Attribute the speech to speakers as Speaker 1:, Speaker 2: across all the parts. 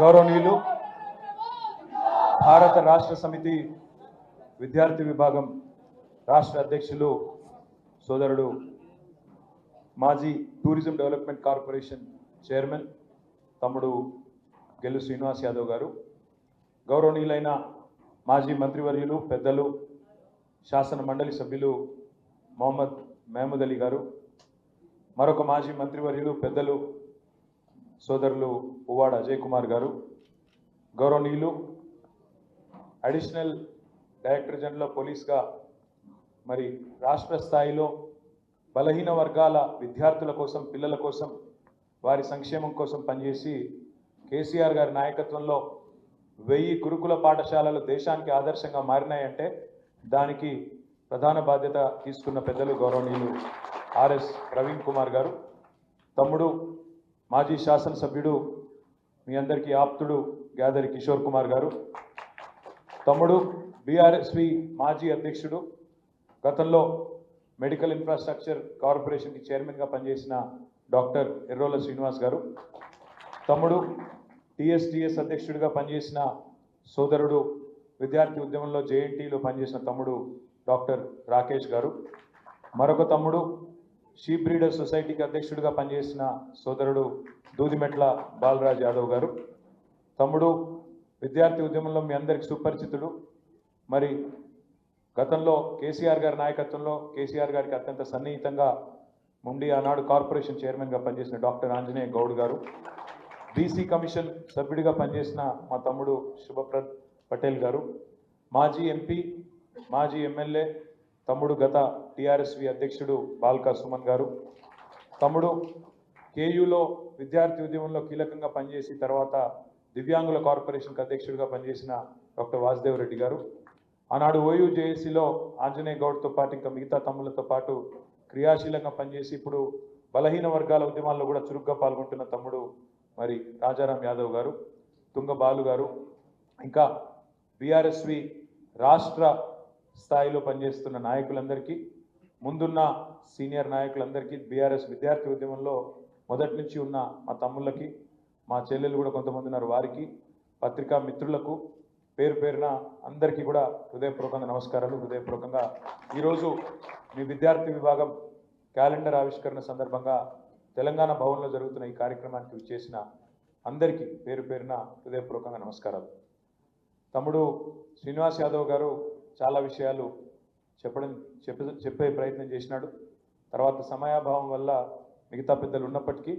Speaker 1: గౌరవనీయులు భారత రాష్ట్ర సమితి విద్యార్థి విభాగం రాష్ట్ర అధ్యక్షులు సోదరుడు మాజీ టూరిజం డెవలప్మెంట్ కార్పొరేషన్ చైర్మన్ తమ్ముడు గెల్లు శ్రీనివాస్ యాదవ్ గారు, గౌరవనీయులైన మాజీ మంత్రివర్యులు పెద్దలు శాసన మండలి సభ్యులు మొహమ్మద్ మహమూద్ అలీ గారు, మరొక మాజీ మంత్రివర్యులు పెద్దలు సోదరులు పువ్వాడ అజయ్ కుమార్ గారు, గౌరవనీయులు అడిషనల్ డైరెక్టర్ జనరల్ ఆఫ్ పోలీస్గా మరి రాష్ట్ర స్థాయిలో బలహీన వర్గాల విద్యార్థుల కోసం, పిల్లల కోసం, వారి సంక్షేమం కోసం పనిచేసి కేసీఆర్ గారి నాయకత్వంలో 1000 గురుకుల పాఠశాలలు దేశానికి ఆదర్శంగా మారినాయంటే దానికి ప్రధాన బాధ్యత తీసుకున్న పెద్దలు గౌరవనీయులు ఆర్ఎస్ ప్రవీణ్ కుమార్ గారు, తమ్ముడు మాజీ శాసనసభ్యుడు మీ అందరికీ ఆప్తుడు గ్యాదరి కిషోర్ కుమార్ గారు, తమ్ముడు బీఆర్ఎస్వి మాజీ అధ్యక్షుడు, గతంలో మెడికల్ ఇన్ఫ్రాస్ట్రక్చర్ కార్పొరేషన్కి చైర్మన్గా పనిచేసిన డాక్టర్ ఎర్రోల శ్రీనివాస్ గారు, తమ్ముడు టీఎస్టీఎస్ అధ్యక్షుడిగా పనిచేసిన సోదరుడు విద్యార్థి ఉద్యమంలో జేఎన్టీలో పనిచేసిన తమ్ముడు డాక్టర్ రాకేష్ గారు, మరొక తమ్ముడు షీప్ బ్రీడర్ సొసైటీకి అధ్యక్షుడిగా పనిచేసిన సోదరుడు దూదిమెట్ల బాలరాజ్ యాదవ్ గారు, తమ్ముడు విద్యార్థి ఉద్యమంలో మీ అందరికి సుపరిచితుడు, మరి గతంలో కేసీఆర్ గారి నాయకత్వంలో కేసీఆర్ గారికి అత్యంత సన్నిహితంగా ఉండి ఆనాడు కార్పొరేషన్ చైర్మన్గా పనిచేసిన డాక్టర్ ఆంజనేయ గౌడ్ గారు, బీసీ కమిషన్ సభ్యుడిగా పనిచేసిన మా తమ్ముడు శుభప్రద్ పటేల్ గారు, మాజీ ఎంపీ మాజీ ఎమ్మెల్యే తమ్ముడు గత టీఆర్ఎస్వి అధ్యక్షుడు బాల్కా సుమన్ గారు, తమ్ముడు కేయూలో విద్యార్థి ఉద్యమంలో కీలకంగా పనిచేసి తర్వాత దివ్యాంగుల కార్పొరేషన్కి అధ్యక్షుడిగా పనిచేసిన డాక్టర్ వాసుదేవ్ రెడ్డి గారు, ఆనాడు ఓయూజేఏసీలో ఆంజనేయ గౌడ్తో పాటు ఇంకా మిగతా తమ్ములతో పాటు క్రియాశీలంగా పనిచేసి ఇప్పుడు బలహీన వర్గాల ఉద్యమాల్లో కూడా చురుగ్గా పాల్గొంటున్న తమ్ముడు మరి రాజారాం యాదవ్ గారు, తుంగ బాలు గారు, ఇంకా బీఆర్ఎస్వి రాష్ట్ర స్థాయిలో పనిచేస్తున్న నాయకులందరికీ, ముందున్న సీనియర్ నాయకులందరికీ, బీఆర్ఎస్ విద్యార్థి ఉద్యమంలో మొదటి నుంచి ఉన్న మా తమ్ముళ్ళకి, మా చెల్లెలు కూడా కొంతమంది ఉన్నారు వారికి, పత్రికా మిత్రులకు పేరు పేరున అందరికీ కూడా హృదయపూర్వకంగా నమస్కారాలు. హృదయపూర్వకంగా ఈరోజు మీ విద్యార్థి విభాగం క్యాలెండర్ ఆవిష్కరణ సందర్భంగా తెలంగాణ భవన్లో జరుగుతున్న ఈ కార్యక్రమానికి విచ్చేసిన అందరికీ పేరు పేరున హృదయపూర్వకంగా నమస్కారాలు. తమ్ముడు శ్రీనివాస్ యాదవ్ గారు చాలా విషయాలు చెప్పే ప్రయత్నం చేసినాడు. తర్వాత సమయాభావం వల్ల మిగతా పెద్దలు ఉన్నప్పటికీ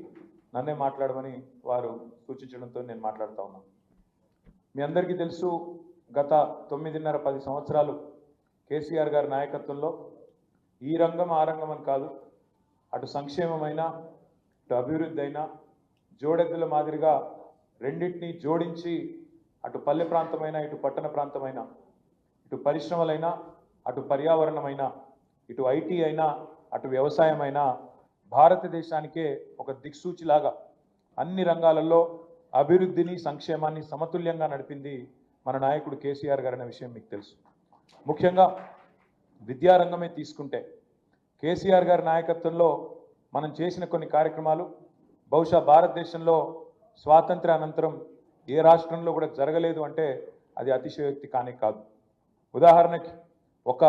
Speaker 1: నన్నే మాట్లాడమని వారు సూచించడంతో నేను మాట్లాడుతూ ఉన్నాను. మీ అందరికీ తెలుసు, గత 9.5-10 సంవత్సరాలు కేసీఆర్ గారి నాయకత్వంలో ఈ రంగం ఆ రంగం అని కాదు, అటు సంక్షేమమైనా ఇటు అభివృద్ధి అయినా జోడెద్దుల మాదిరిగా రెండింటినీ జోడించి అటు పల్లె ప్రాంతమైనా ఇటు పట్టణ ప్రాంతమైనా, ఇటు పరిశ్రమలైనా అటు పర్యావరణమైనా, ఇటు ఐటీ అయినా అటు వ్యవసాయమైనా భారతదేశానికే ఒక దిక్సూచిలాగా అన్ని రంగాలలో అభివృద్ధిని సంక్షేమాన్ని సమతుల్యంగా నడిపింది మన నాయకుడు కేసీఆర్ గారు అనే విషయం మీకు తెలుసు. ముఖ్యంగా విద్యారంగమే తీసుకుంటే కేసీఆర్ గారి నాయకత్వంలో మనం చేసిన కొన్ని కార్యక్రమాలు బహుశా భారతదేశంలో స్వాతంత్ర అనంతరం ఏ రాష్ట్రంలో కూడా జరగలేదు అంటే అది అతిశయోక్తి కానే కాదు. ఉదాహరణకి ఒక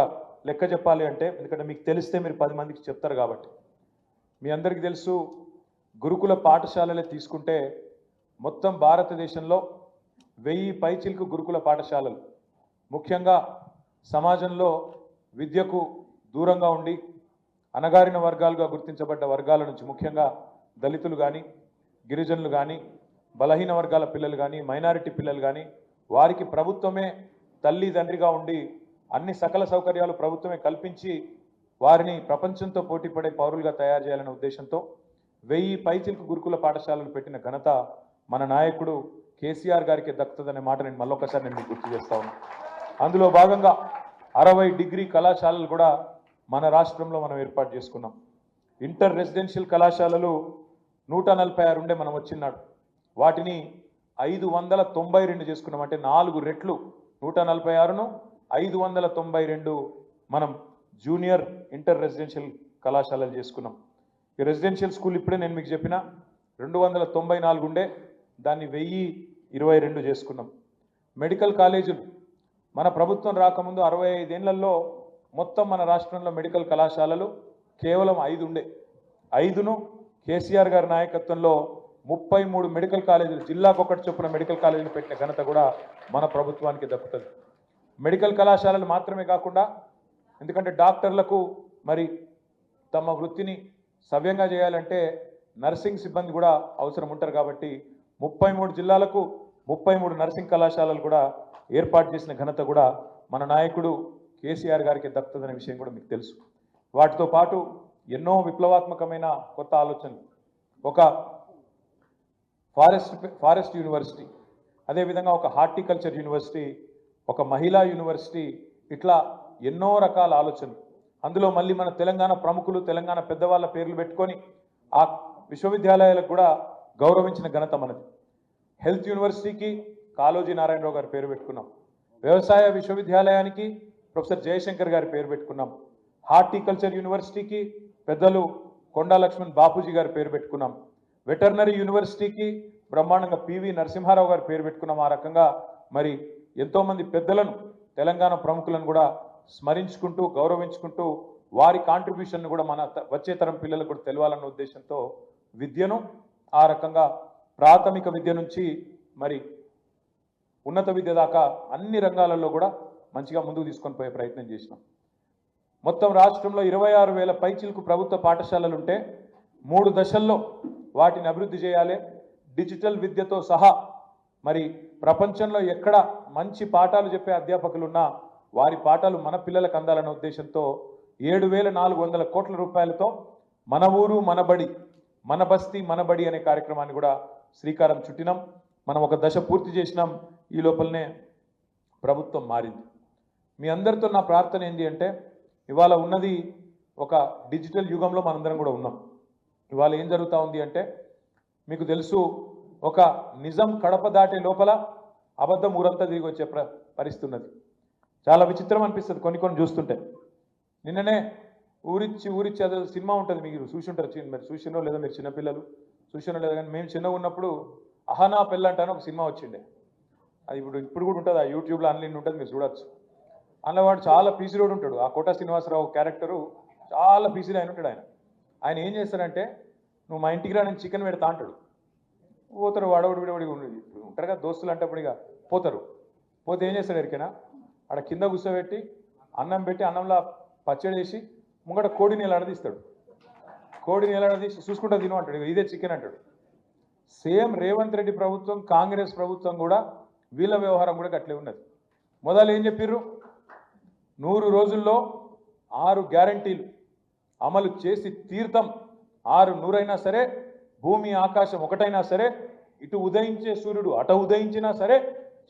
Speaker 1: లెక్క చెప్పాలి అంటే, ఎందుకంటే మీకు తెలిస్తే మీరు 10 మందికి చెప్తారు కాబట్టి, మీ అందరికీ తెలుసు, గురుకుల పాఠశాలలే తీసుకుంటే మొత్తం భారతదేశంలో 1000 పైచిలకు గురుకుల పాఠశాలలు, ముఖ్యంగా సమాజంలో విద్యకు దూరంగా ఉండి అణగారిన వర్గాలుగా గుర్తించబడ్డ వర్గాల నుంచి, ముఖ్యంగా దళితులు కానీ, గిరిజనులు కానీ, బలహీన వర్గాల పిల్లలు కానీ, మైనారిటీ పిల్లలు కానీ, వారికి ప్రభుత్వమే తల్లి తండ్రిగా ఉండి అన్ని సకల సౌకర్యాలు ప్రభుత్వమే కల్పించి వారిని ప్రపంచంతో పోటీపడే పౌరులుగా తయారు చేయాలనే ఉద్దేశంతో 1000 పైచిలకు గురుకుల పాఠశాలలు పెట్టిన ఘనత మన నాయకుడు కేసీఆర్ గారికి దక్కుతుందనే మాట నేను మళ్ళొకసారి మీకు గుర్తు చేస్తా ఉన్నాను. అందులో భాగంగా 60 డిగ్రీ కళాశాలలు కూడా మన రాష్ట్రంలో మనం ఏర్పాటు చేసుకున్నాం. ఇంటర్ రెసిడెన్షియల్ కళాశాలలు 146 ఉండే మనం వచ్చినాడు, వాటిని 592 చేసుకున్నాం. అంటే 4 రెట్లు, 146ను 592 మనం జూనియర్ ఇంటర్ రెసిడెన్షియల్ కళాశాలలు చేసుకున్నాం. ఈ రెసిడెన్షియల్ స్కూల్ ఇప్పుడే నేను మీకు చెప్పిన 294 ఉండే, దాన్ని 22 చేసుకున్నాం. మెడికల్ కాలేజీలు మన ప్రభుత్వం రాకముందు 65 ఏళ్లలో మొత్తం మన రాష్ట్రంలో మెడికల్ కళాశాలలు కేవలం 5 ఉండే. 5ను కేసీఆర్ గారి నాయకత్వంలో 33 మెడికల్ కాలేజీలు, జిల్లాకు ఒకటి చొప్పున మెడికల్ కాలేజీలు పెట్టిన ఘనత కూడా మన ప్రభుత్వానికి దక్కుతుంది. మెడికల్ కళాశాలలు మాత్రమే కాకుండా, ఎందుకంటే డాక్టర్లకు మరి తమ వృత్తిని సవ్యంగా చేయాలంటే నర్సింగ్ సిబ్బంది కూడా అవసరం ఉంటారు కాబట్టి 33 జిల్లాలకు 33 నర్సింగ్ కళాశాలలు కూడా ఏర్పాటు చేసిన ఘనత కూడా మన నాయకుడు కేసీఆర్ గారికి దక్కుతుందనే విషయం కూడా మీకు తెలుసు. వాటితో పాటు ఎన్నో విప్లవాత్మకమైన కొత్త ఆలోచనలు, ఒక ఫారెస్ట్ యూనివర్సిటీ, అదేవిధంగా ఒక హార్టికల్చర్ యూనివర్సిటీ, ఒక మహిళా యూనివర్సిటీ, ఇట్లా ఎన్నో రకాల ఆలోచనలు. అందులో మళ్ళీ మన తెలంగాణ ప్రముఖులు, తెలంగాణ పెద్దవాళ్ళ పేర్లు పెట్టుకొని ఆ విశ్వవిద్యాలయాలకు కూడా గౌరవించిన ఘనత మనది. హెల్త్ యూనివర్సిటీకి కాళోజీ నారాయణరావు గారి పేరు పెట్టుకున్నాం. వ్యవసాయ విశ్వవిద్యాలయానికి ప్రొఫెసర్ జయశంకర్ గారి పేరు పెట్టుకున్నాం. హార్టికల్చర్ యూనివర్సిటీకి పెద్దలు కొండా లక్ష్మణ్ బాపూజీ గారి పేరు పెట్టుకున్నాం. వెటర్నరీ యూనివర్సిటీకి బ్రహ్మాండంగా పివి నరసింహారావు గారి పేరు పెట్టుకున్నాం. ఆ రకంగా మరి ఎంతోమంది పెద్దలను, తెలంగాణ ప్రముఖులను కూడా స్మరించుకుంటూ, గౌరవించుకుంటూ వారి కాంట్రిబ్యూషన్ కూడా మన వచ్చే తరం పిల్లలకు కూడా తెలవాలన్న ఉద్దేశంతో విద్యను ఆ రకంగా ప్రాథమిక విద్య నుంచి మరి ఉన్నత విద్య దాకా అన్ని రంగాలలో కూడా మంచిగా ముందుకు తీసుకొని పోయే ప్రయత్నం చేసినాం. మొత్తం రాష్ట్రంలో 26,000 పైచిలకు ప్రభుత్వ పాఠశాలలు ఉంటే 3 దశల్లో వాటిని అభివృద్ధి చేయాలి. డిజిటల్ విద్యతో సహా మరి ప్రపంచంలో ఎక్కడ మంచి పాఠాలు చెప్పే అధ్యాపకులున్నా వారి పాఠాలు మన పిల్లలకు అందాలన్న ఉద్దేశంతో 7,400 కోట్ల రూపాయలతో మన ఊరు మన బడి, మన బస్తీ మన బడి అనే కార్యక్రమాన్ని కూడా శ్రీకారం చుట్టినాం. మనం ఒక దశ పూర్తి చేసినాం. ఈ లోపలనే ప్రభుత్వం మారింది. మీ అందరితో నా ప్రార్థన ఏంటి అంటే, ఇవాళ ఉన్నది ఒక డిజిటల్ యుగంలో మనందరం కూడా ఉన్నాం. ఇవాళ ఏం జరుగుతూ ఉంది అంటే, మీకు తెలుసు, ఒక నిజం కడప దాటే లోపల అబద్ధం ఊరంతా తిరిగి వచ్చే పరిస్థితి ఉన్నది. చాలా విచిత్రం అనిపిస్తుంది కొన్ని చూస్తుంటే. నిన్ననే ఊరిచ్చి అదే సినిమా ఉంటుంది, మీరు చూసుంటారు, మరి చూసినో లేదా మీరు చిన్నపిల్లలు చూసినో లేదా, కానీ మేము చిన్నగా ఉన్నప్పుడు అహనా పెళ్ళంటాను ఒక సినిమా వచ్చిండే. అది ఇప్పుడు కూడా ఉంటుంది, ఆ యూట్యూబ్లో ఆన్లైన్ ఉంటుంది, మీరు చూడొచ్చు. అందులో వాడు చాలా పీసీ రోడ్ ఉంటాడు. ఆ కోట శ్రీనివాసరావు క్యారెక్టరు చాలా పీసీలో ఆయన ఉంటాడు. ఆయన ఏం చేస్తాడంటే, నువ్వు మా ఇంటికి రా, నేను చికెన్ పెడతా అంటాడు. పోతారు, వాడవడి విడవడి ఉంటారు కదా దోస్తులు అంటప్పుడు, ఇక పోతారు. పోతే ఏం చేస్తాడు ఎరికేనా, ఆడ కింద కూర్చోబెట్టి అన్నం పెట్టి అన్నంలో పచ్చడి వేసి ముంగట కోడిని ఎలాడదీస్తాడు. కోడిని ఎలాడదీసి చూసుకుంటా తిను అంటాడు, ఇదే చికెన్ అంటాడు. సేమ్ రేవంత్ రెడ్డి ప్రభుత్వం, కాంగ్రెస్ ప్రభుత్వం కూడా వీళ్ళ వ్యవహారం కూడా అట్లే ఉన్నది. మొదలు ఏం చెప్పిర్రు, 100 రోజుల్లో 6 గ్యారంటీలు అమలు చేసి తీర్థం. 6 అయినా సరే, భూమి ఆకాశం ఒకటైనా సరే, ఇటు ఉదయించే సూర్యుడు అటు ఉదయించినా సరే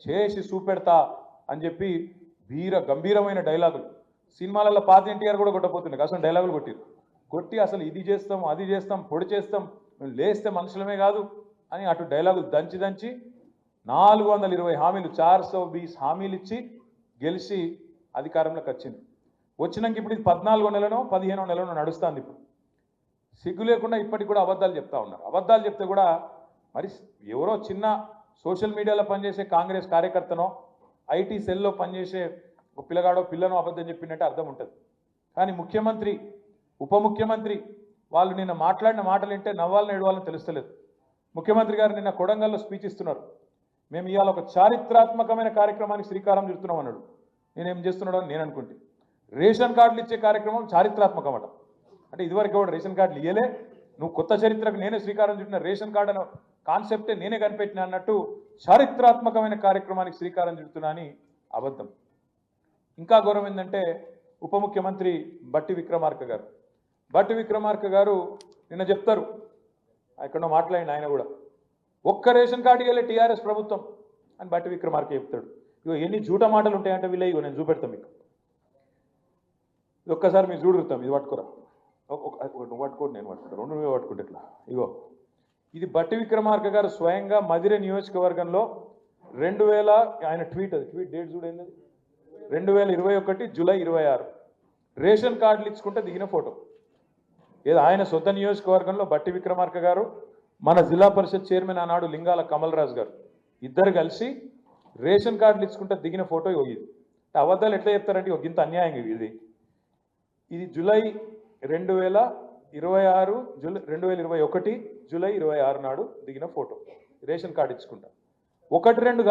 Speaker 1: చేసి చూపెడతా అని చెప్పి గంభీరమైన డైలాగులు. సినిమాలలో పాత ఎన్టీఆర్ కూడా కొట్టబోతుండే, అసలు డైలాగులు కొట్టి అసలు ఇది చేస్తాం, అది చేస్తాం, పొడి చేస్తాం, మేము లేస్తే మనుషులమే కాదు అని అటు డైలాగులు దంచి 420 హామీలు, 420 హామీలు ఇచ్చి గెలిచి అధికారంలోకి వచ్చింది. వచ్చినాక ఇప్పుడు ఇది 14వ నెలనో 15వ నెలనో నడుస్తుంది. ఇప్పుడు సిగ్గు లేకుండా ఇప్పటికి కూడా అబద్ధాలు చెప్తా ఉన్నారు. అబద్ధాలు చెప్తే కూడా మరి ఎవరో చిన్న సోషల్ మీడియాలో పనిచేసే కాంగ్రెస్ కార్యకర్తనో, ఐటీ సెల్లో పనిచేసే ఒక పిల్లగాడో పిల్లనో అబద్ధం చెప్పినట్టే అర్థం ఉంటుంది. కానీ ముఖ్యమంత్రి, ఉప ముఖ్యమంత్రి వాళ్ళు నిన్న మాట్లాడిన మాటలు వింటే నవ్వాలని ఏడవాలని తెలుస్తలేదు. ముఖ్యమంత్రి గారు నిన్న కొడంగల్లో స్పీచ్ ఇస్తున్నారు. మేము ఇవాళ ఒక చారిత్రాత్మకమైన కార్యక్రమానికి శ్రీకారం చుడుతున్నాం అన్నాడు. నేనేం చేస్తున్నాడు అని నేను అనుకుంటే, రేషన్ కార్డులు ఇచ్చే కార్యక్రమం చారిత్రాత్మకం అట. అంటే ఇదివరకు కూడా రేషన్ కార్డులు ఇయ్యలే, నువ్వు కొత్త చరిత్రకు నేనే శ్రీకారం చుట్టిన, రేషన్ కార్డు అనే కాన్సెప్టే నేనే కనిపెట్టిన అన్నట్టు చారిత్రాత్మకమైన కార్యక్రమానికి శ్రీకారం చుడుతున్నా అని అబద్ధం. ఇంకా గౌరవం ఏంటంటే, ఉప ముఖ్యమంత్రి బట్టి విక్రమార్క గారు నిన్న చెప్తారు, ఎక్కడో మాట్లాడిన ఆయన కూడా, ఒక్క రేషన్ కార్డు ఇవ్వలే టీఆర్ఎస్ ప్రభుత్వం అని బట్టి విక్రమార్క చెప్తాడు. ఇగో ఎన్ని జూట మాటలు ఉంటాయంటే వీళ్ళ, ఇగో నేను చూపెడతాను మీకు. ఒక్కసారి మీరు చూడుతాం, ఇది పట్టుకురా, నువ్వు పట్టుకోండి, నేను పట్టుకుంటా, 2 నువ్వే పట్టుకుంటే ఇట్లా. ఇగో ఇది బట్టి విక్రమార్క గారు స్వయంగా మధిర నియోజకవర్గంలో 2000, ఆయన ట్వీట్, అది ట్వీట్ డేట్ చూడండి, 2021 జూలై 26 రేషన్ కార్డులు ఇచ్చుకుంటే దిగిన ఫోటో. ఏదో ఆయన సొంత నియోజకవర్గంలో బట్టి విక్రమార్క గారు, మన జిల్లా పరిషత్ చైర్మన్ ఆనాడు లింగాల కమల్ రాజు గారు ఇద్దరు కలిసి రేషన్ కార్డులు ఇచ్చుకుంటే దిగిన ఫోటో ఇది. అబద్ధాలు ఎట్లా చెప్తారంటే ఒక ఇంత అన్యాయం ఇది జూలై 2026 2021 జూలై 26 నాడు దిగిన ఫోటో. రేషన్ కార్డు ఇచ్చుకుంటా. ఒకటి రెండు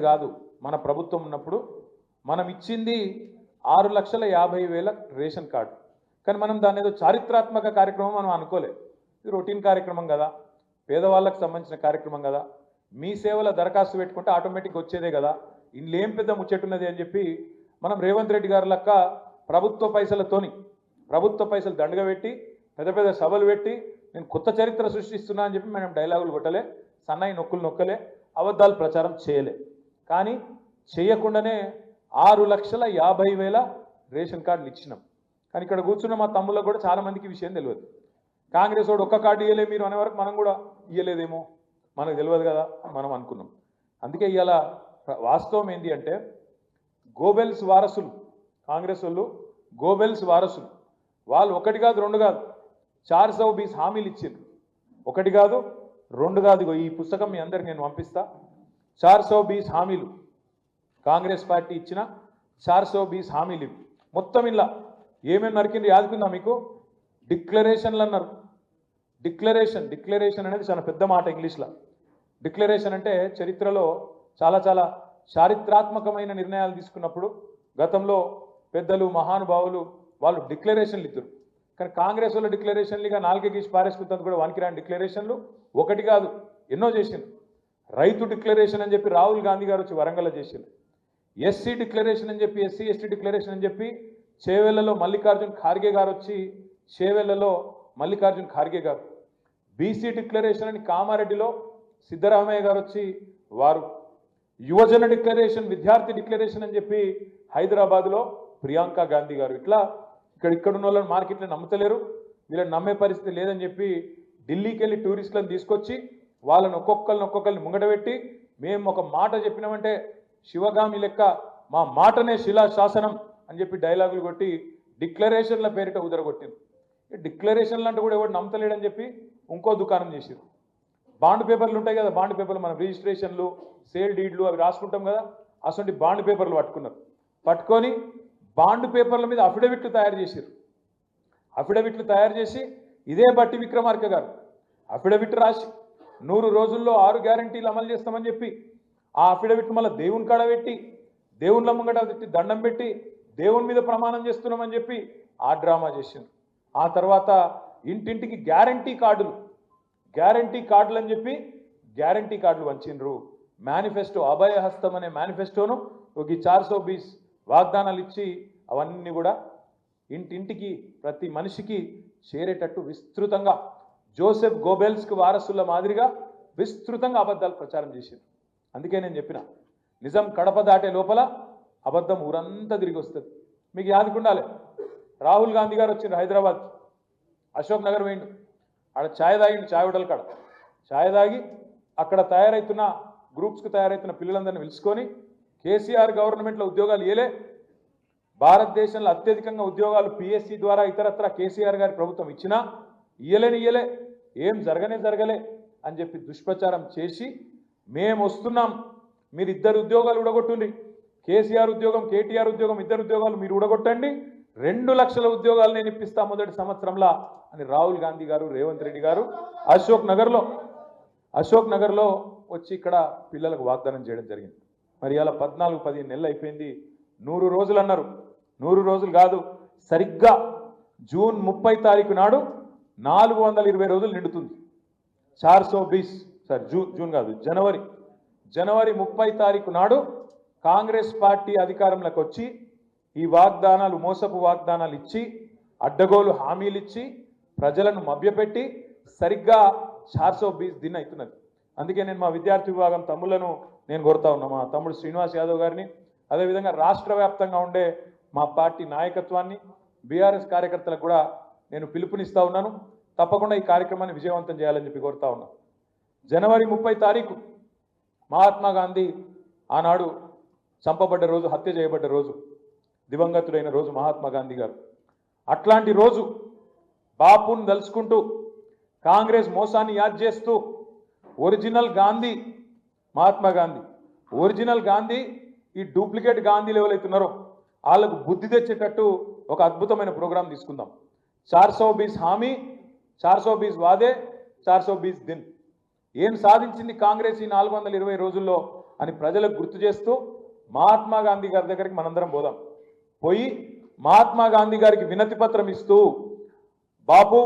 Speaker 1: కాదు మన ప్రభుత్వం ఉన్నప్పుడు మనం ఇచ్చింది 6,50,000 రేషన్ కార్డు. కానీ మనం దాని ఏదో చారిత్రాత్మక కార్యక్రమం మనం అనుకోలేదు. ఇది రొటీన్ కార్యక్రమం కదా, పేదవాళ్ళకు సంబంధించిన కార్యక్రమం కదా, మీ సేవల దరఖాస్తు పెట్టుకుంటే ఆటోమేటిక్గా వచ్చేదే కదా, ఇందులో ఏం పెద్ద ముచ్చట్టున్నది అని చెప్పి మనం రేవంత్ రెడ్డి గారి లెక్క ప్రభుత్వ పైసలు దండగా పెట్టి పెద్ద సభలు పెట్టి నేను కొత్త చరిత్ర సృష్టిస్తున్నా అని చెప్పి మనం డైలాగులు కొట్టలే, సన్నాయి నొక్కులు నొక్కలే, అబద్ధాలు ప్రచారం చేయలే. కానీ చేయకుండానే 6,50,000 రేషన్ కార్డులు ఇచ్చినాం. కానీ ఇక్కడ కూర్చున్న మా తమ్ముళ్ళకు కూడా చాలా మందికి విషయం తెలియదు. కాంగ్రెస్ వాడు ఒక్క కార్డు ఇవ్వలే మీరు అనే వరకు మనం కూడా ఇవ్వలేదేమో మనకు తెలియదు కదా మనం అనుకున్నాం. అందుకే ఇవాళ వాస్తవం ఏంటి అంటే గోబెల్స్ వారసులు, కాంగ్రెస్ వాళ్ళు గోబెల్స్ వారసులు. వాళ్ళు ఒకటి కాదు రెండు కాదు 420 హామీలు ఇచ్చారు. ఒకటి కాదు రెండు కాదు. ఈ పుస్తకం మీ అందరికి నేను పంపిస్తా. 420 హామీలు కాంగ్రెస్ పార్టీ ఇచ్చిన 420 హామీలు ఇవి. మొత్తం ఇలా ఏమేమి నరికింది యాదుకుందా మీకు? డిక్లరేషన్లు అన్నారు. డిక్లరేషన్ అనేది చాలా పెద్ద మాట ఇంగ్లీష్లో. డిక్లరేషన్ అంటే చరిత్రలో చాలా చారిత్రాత్మకమైన నిర్ణయాలు తీసుకున్నప్పుడు గతంలో పెద్దలు మహానుభావులు వాళ్ళు డిక్లరేషన్లు ఇద్దరు. కానీ కాంగ్రెస్ వాళ్ళ డిక్లరేషన్లుగా నాలుగే గీసి పారేసుకుంటుంది కూడా వానికిరాని డిక్లరేషన్లు ఒకటి కాదు ఎన్నో చేసింది. రైతు డిక్లరేషన్ అని చెప్పి రాహుల్ గాంధీ గారు వచ్చి వరంగల్లో చేసింది. ఎస్సీ డిక్లరేషన్ అని చెప్పి ఎస్సీ ఎస్టీ డిక్లరేషన్ అని చెప్పి చేవెళ్లలో మల్లికార్జున్ ఖార్గే గారు వచ్చి బీసీ డిక్లరేషన్ అని కామారెడ్డిలో సిద్ధరామయ్య గారు వచ్చి వారు, యువజన డిక్లరేషన్ విద్యార్థి డిక్లరేషన్ అని చెప్పి హైదరాబాద్లో ప్రియాంక గాంధీ గారు. ఇట్లా ఇక్కడున్న వాళ్ళని మార్కెట్లో నమ్ముతలేరు, వీళ్ళని నమ్మే పరిస్థితి లేదని చెప్పి ఢిల్లీకి వెళ్ళి టూరిస్టులను తీసుకొచ్చి వాళ్ళని ఒక్కొక్కరిని ముంగటబెట్టి మేము ఒక మాట చెప్పినామంటే శివగామి లెక్క మా మాటనే శిలాశాసనం అని చెప్పి డైలాగులు కొట్టి డిక్లరేషన్ల పేరిట ఉదరగొట్టింది. డిక్లరేషన్లు అంటే కూడా ఎవరు నమ్మతలేడని చెప్పి ఇంకో దుకాణం చేసారు. బాండ్ పేపర్లు ఉంటాయి కదా, బాండ్ పేపర్లు మనం రిజిస్ట్రేషన్లు సేల్ డీడ్లు అవి రాసుకుంటాం కదా, అటువంటి బాండ్ పేపర్లు పట్టుకొని బాండ్ పేపర్ల మీద అఫిడవిట్లు తయారు చేసి ఇదే బట్టి విక్రమార్క గారు అఫిడవిట్ రాసి 100 రోజుల్లో 6 గ్యారంటీలు అమలు చేస్తామని చెప్పి ఆ అఫిడవిట్ మళ్ళీ దేవుని కాడ పెట్టి దేవుళ్ళ ముంగట పెట్టి దండం పెట్టి దేవుని మీద ప్రమాణం చేస్తున్నామని చెప్పి ఆ డ్రామా చేసిండ్రు. ఆ తర్వాత ఇంటింటికి గ్యారంటీ కార్డులు అని చెప్పి గ్యారంటీ కార్డులు వంచిండ్రు. మేనిఫెస్టో అభయహస్తం అనే మేనిఫెస్టోను ఒక 420 వాగ్దానాలు ఇచ్చి అవన్నీ కూడా ఇంటింటికి ప్రతి మనిషికి చేరేటట్టు విస్తృతంగా జోసెఫ్ గోబెల్స్కి వారసుల మాదిరిగా విస్తృతంగా అబద్ధాలు ప్రచారం చేసిండ్రు. అందుకే నేను చెప్పిన నిజం కడప దాటే లోపల అబద్ధం ఊరంతా తిరిగి వస్తుంది. మీకు యాదుకుండాలి, రాహుల్ గాంధీ గారు వచ్చిండ్రు హైదరాబాద్, అశోక్ నగర్ పోయిండు, ఆడ ఛాయ్ తాగిండు, ఛాయ్ హోటల్ కాడ ఛాయ్ తాగి అక్కడ గ్రూప్స్కి తయారవుతున్న పిల్లలందరినీ పిలుచుకొని కేసీఆర్ గవర్నమెంట్లో ఉద్యోగాలు ఇయ్యలే, భారతదేశంలో అత్యధికంగా ఉద్యోగాలు పిఎస్సి ద్వారా ఇతరత్ర కేసీఆర్ గారి ప్రభుత్వం ఇచ్చినా ఇయ్యలే, ఏం జరగలే అని చెప్పి దుష్ప్రచారం చేసి మేము వస్తున్నాం, మీరు 2 ఉద్యోగాలు ఉడగొట్టుండి, కేసీఆర్ ఉద్యోగం కేటీఆర్ ఉద్యోగం 2 ఉద్యోగాలు మీరు ఉడగొట్టండి, 2 లక్షల ఉద్యోగాలు నేను ఇప్పిస్తా మొదటి సంవత్సరంలో అని రాహుల్ గాంధీ గారు రేవంత్ రెడ్డి గారు అశోక్ నగర్లో వచ్చి ఇక్కడ పిల్లలకు వాగ్దానం చేయడం జరిగింది. మరి అలా 14-15 నెలలు అయిపోయింది. 100 రోజులు అన్నారు. 100 రోజులు కాదు, సరిగ్గా జూన్ 30 తారీఖు నాడు 420 రోజులు నిండుతుంది. 420 జూన్ కాదు జనవరి 30 తారీఖు నాడు కాంగ్రెస్ పార్టీ అధికారంలోకి వచ్చి ఈ వాగ్దానాలు మోసపు వాగ్దానాలు ఇచ్చి అడ్డగోలు హామీలు ఇచ్చి ప్రజలను మభ్యపెట్టి సరిగ్గా 420 దిన్ అవుతున్నది. అందుకే నేను మా విద్యార్థి విభాగం తమ్ముళ్లను నేను కోరుతా ఉన్నా, మా తమ్ముడు శ్రీనివాస్ యాదవ్ గారిని, అదేవిధంగా రాష్ట్ర వ్యాప్తంగా ఉండే మా పార్టీ నాయకత్వాన్ని, బీఆర్ఎస్ కార్యకర్తలకు కూడా నేను పిలుపునిస్తా ఉన్నాను. తప్పకుండా ఈ కార్యక్రమాన్ని విజయవంతం చేయాలని చెప్పి కోరుతా ఉన్నాను. జనవరి 30 తారీఖు మహాత్మా గాంధీ ఆనాడు చంపబడ్డ రోజు, హత్య చేయబడ్డ రోజు, దివంగతుడైన రోజు మహాత్మా గాంధీ గారు. అట్లాంటి రోజు బాపును దలుచుకుంటూ కాంగ్రెస్ మోసాన్ని యాద్ చేస్తూ ఒరిజినల్ గాంధీ మహాత్మా గాంధీ, ఒరిజినల్ గాంధీ ఈ డూప్లికేట్ గాంధీలు ఎవరైతున్నారో వాళ్ళకు బుద్ధి తెచ్చేటట్టు ఒక అద్భుతమైన ప్రోగ్రాం తీసుకుందాం. 420 హామీ, 420 వాదే, 420 దిన్. ఏం సాధించింది కాంగ్రెస్ ఈ 420 రోజుల్లో అని ప్రజలకు గుర్తు చేస్తూ మహాత్మా గాంధీ గారి దగ్గరికి మనందరం పోదాం. పోయి మహాత్మా గాంధీ గారికి వినతి పత్రం ఇస్తూ, బాపు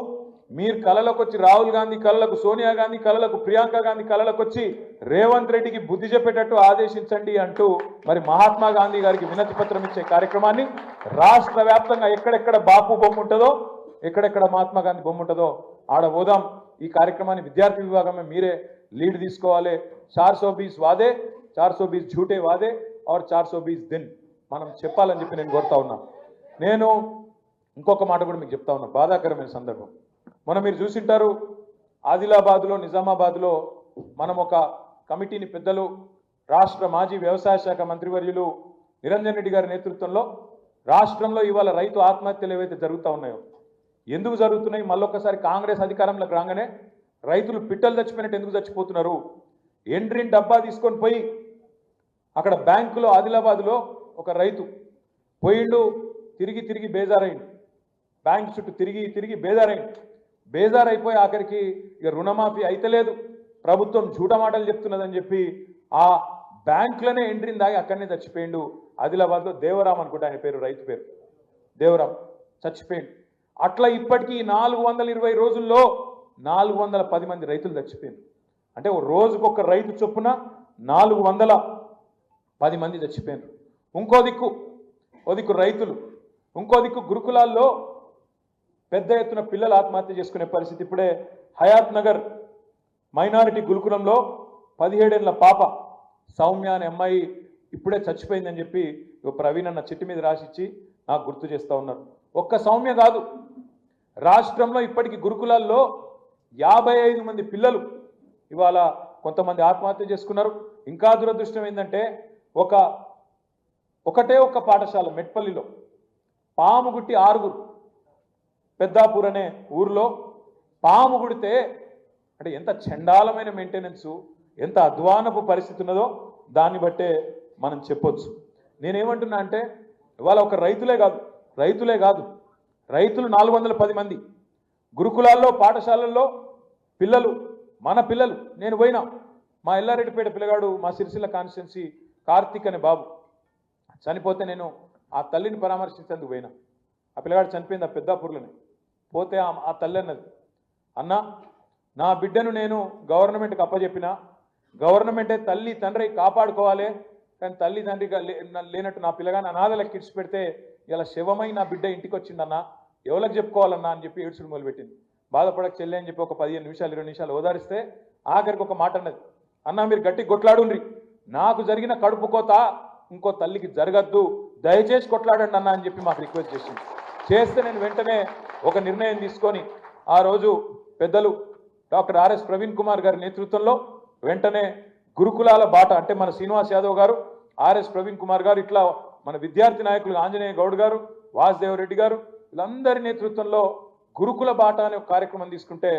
Speaker 1: మీరు కళలకు వచ్చి రాహుల్ గాంధీ కళలకు, సోనియా గాంధీ కళలకు, ప్రియాంక గాంధీ కళలకు వచ్చి రేవంత్ రెడ్డికి బుద్ధి చెప్పేటట్టు ఆదేశించండి అంటూ మరి మహాత్మా గాంధీ గారికి వినతి పత్రం ఇచ్చే కార్యక్రమాన్ని రాష్ట్ర వ్యాప్తంగా ఎక్కడెక్కడ బాపు బొమ్మ ఉంటుందో, ఎక్కడెక్కడ మహాత్మా గాంధీ బొమ్మ ఉంటుందో ఆడ పోదాం. ఈ కార్యక్రమాన్ని విద్యార్థి విభాగమే మీరే లీడ్ తీసుకోవాలి. 420 వాదే, 420 झूठे వాదే और 420 दिन మనం చెప్పాలని చెప్పి నేను కోరుతా ఉన్నా. నేను ఇంకొక మాట కూడా మీకు చెప్తా ఉన్నా, బాధాకరమైన సందర్భం. మొన్న మీరు చూసింటారు, ఆదిలాబాద్లో, నిజామాబాద్లో మనం ఒక కమిటీని పెద్దలు రాష్ట్ర మాజీ వ్యవసాయ శాఖ మంత్రివర్యులు నిరంజన్ రెడ్డి గారి నేతృత్వంలో రాష్ట్రంలో ఇవాళ రైతు ఆత్మహత్యలు ఏవైతే జరుగుతూ ఉన్నాయో, ఎందుకు జరుగుతున్నాయి, మళ్ళొక్కసారి కాంగ్రెస్ అధికారంలోకి రాగానే రైతులు పిట్టలు చచ్చిపోయినట్టు ఎందుకు చచ్చిపోతున్నారు, ఎండ్రిన్ డబ్బా తీసుకొని పోయి అక్కడ బ్యాంకులో ఆదిలాబాద్లో ఒక రైతు పోయిండు, తిరిగి తిరిగి బేజారైండు, బ్యాంక్ చుట్టూ తిరిగి తిరిగి బేజారైపోయి ఆఖరికి ఇక రుణమాఫీ అయితలేదు, ప్రభుత్వం జూట మాటలు చెప్తున్నదని చెప్పి ఆ బ్యాంకులోనే ఎంట్రీని దాగి అక్కడనే చచ్చిపోయిండు. ఆదిలాబాద్లో దేవరాం అనుకుంటా ఆయన పేరు, రైతు పేరు దేవరాం, చచ్చిపోయిండు. అట్లా ఇప్పటికీ 420 రోజుల్లో 410 మంది రైతులు చచ్చిపోయింది. అంటే ఓ రోజుకొక రైతు చొప్పున 410 మంది చచ్చిపోయినారు. ఇంకో దిక్కు రైతులు, ఇంకో దిక్కు గురుకులాల్లో పెద్ద ఎత్తున పిల్లలు ఆత్మహత్య చేసుకునే పరిస్థితి. ఇప్పుడే హయాత్ నగర్ మైనారిటీ గురుకులంలో 17 ఏళ్ల పాప సౌమ్య అనే అమ్మాయి ఇప్పుడే చచ్చిపోయిందని చెప్పి ప్రవీణ్ అన్న చిట్టి మీద రాసిచ్చి నాకు గుర్తు చేస్తూ ఉన్నారు. ఒక్క సౌమ్య కాదు, రాష్ట్రంలో ఇప్పటికీ గురుకులాల్లో 55 మంది పిల్లలు ఇవాళ కొంతమంది ఆత్మహత్య చేసుకున్నారు. ఇంకా దురదృష్టం ఏంటంటే ఒకటే ఒక్క పాఠశాల మెట్పల్లిలో పాము గుట్టి 6 పెద్దాపూర్ అనే ఊర్లో పాము గుడితే అంటే ఎంత చండాలమైన మెయింటెనెన్సు, ఎంత అధ్వానపు పరిస్థితి ఉన్నదో దాన్ని బట్టే మనం చెప్పొచ్చు. నేనేమంటున్నా అంటే ఇవాళ ఒక రైతులే కాదు రైతులు 410 మంది గురుకులాల్లో, పాఠశాలల్లో పిల్లలు, మన పిల్లలు. నేను పోయినా, మా ఎల్లారెడ్డిపేట పిల్లగాడు, మా సిరిసిల్ల కాన్స్టిట్యున్సీ కార్తీక్ అనే బాబు చనిపోతే నేను ఆ తల్లిని పరామర్శించేందుకు పోయినా. ఆ పిల్లగాడు చనిపోయింది ఆ పెద్దాపూర్లోనే. పోతే ఆ తల్లి అన్నది, అన్న నా బిడ్డను నేను గవర్నమెంట్కి అప్పచెప్పిన, గవర్నమెంటే తల్లి తండ్రి కాపాడుకోవాలి, కానీ తల్లి తండ్రిగా లేనట్టు నా పిల్లగాని అనాథలకు కిడ్స్ పెడితే ఇలా శవమై నా బిడ్డ ఇంటికి వచ్చిందన్నా, ఎవరికి చెప్పుకోవాలన్నా అని చెప్పి ఏడ్చుడు మొదలుపెట్టింది. బాధపడక చెల్లి అని చెప్పి ఒక 15 నిమిషాలు 20 నిమిషాలు ఓదారిస్తే ఆఖరికి ఒక మాట అన్నది, అన్నా మీరు గట్టి కొట్లాడుండ్రి, నాకు జరిగిన కడుపు కోత ఇంకో తల్లికి జరగద్దు, దయచేసి కొట్లాడండి అన్న అని చెప్పి మాకు రిక్వెస్ట్ చేస్తే నేను వెంటనే ఒక నిర్ణయం తీసుకొని ఆ రోజు పెద్దలు డాక్టర్ ఆర్ఎస్ ప్రవీణ్ కుమార్ గారి నేతృత్వంలో వెంటనే గురుకులాల బాట అంటే మన శ్రీనివాస్ యాదవ్ గారు, ఆర్ఎస్ ప్రవీణ్ కుమార్ గారు, ఇట్లా మన విద్యార్థి నాయకులు ఆంజనేయ గౌడ్ గారు, వాసుదేవ్ రెడ్డి గారు, వీళ్ళందరి నేతృత్వంలో గురుకుల బాట అనే ఒక కార్యక్రమం తీసుకుంటే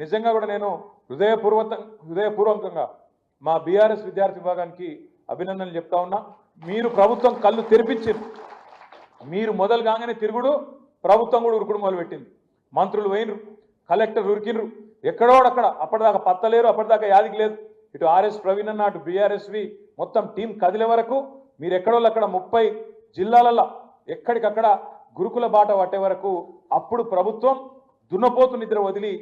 Speaker 1: నిజంగా కూడా నేను హృదయపూర్వకంగా మా బీఆర్ఎస్ విద్యార్థి విభాగానికి అభినందనలు చెప్తా ఉన్నా. మీరు ప్రభుత్వం కళ్ళు తెరిపించారు, మీరు మొదలు కాగానే తిరుగుడు, ప్రభుత్వం కూడా ఉరుకుడు మొదలుపెట్టింది. మంత్రులు పోయినరు, కలెక్టర్ ఉరికినరు, ఎక్కడోడక్కడ అప్పటిదాకా పత్తలేరు, అప్పటిదాకా యాదికి లేదు. ఇటు ఆర్ఎస్ ప్రవీణ్ అన్న, అటు బీఆర్ఎస్వి మొత్తం టీం కదిలే వరకు మీరు ఎక్కడోళ్ళు అక్కడ 30 జిల్లాలలో ఎక్కడికక్కడ గురుకుల బాట పట్టే వరకు అప్పుడు ప్రభుత్వం దున్నపోతు నిద్ర వదిలి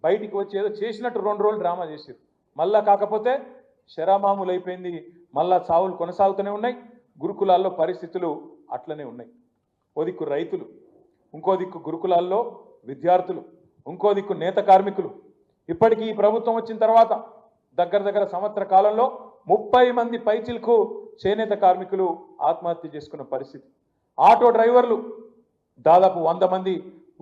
Speaker 1: బయటికి వచ్చి ఏదో చేసినట్టు 2 రోజులు డ్రామా చేశారు. మళ్ళా కాకపోతే శరామామూలు అయిపోయింది, మళ్ళా చావులు కొనసాగుతూనే ఉన్నాయి. గురుకులాల్లో పరిస్థితులు అట్లనే ఉన్నాయి. ఓ దిక్కు రైతులు, ఇంకో దిక్కు గురుకులాల్లో విద్యార్థులు, ఇంకో దిక్కు నేత కార్మికులు. ఇప్పటికీ ఈ ప్రభుత్వం వచ్చిన తర్వాత దగ్గర సంవత్సర కాలంలో 30 మంది పైచిలకు చేనేత కార్మికులు ఆత్మహత్య చేసుకున్న పరిస్థితి. ఆటో డ్రైవర్లు దాదాపు 100 మంది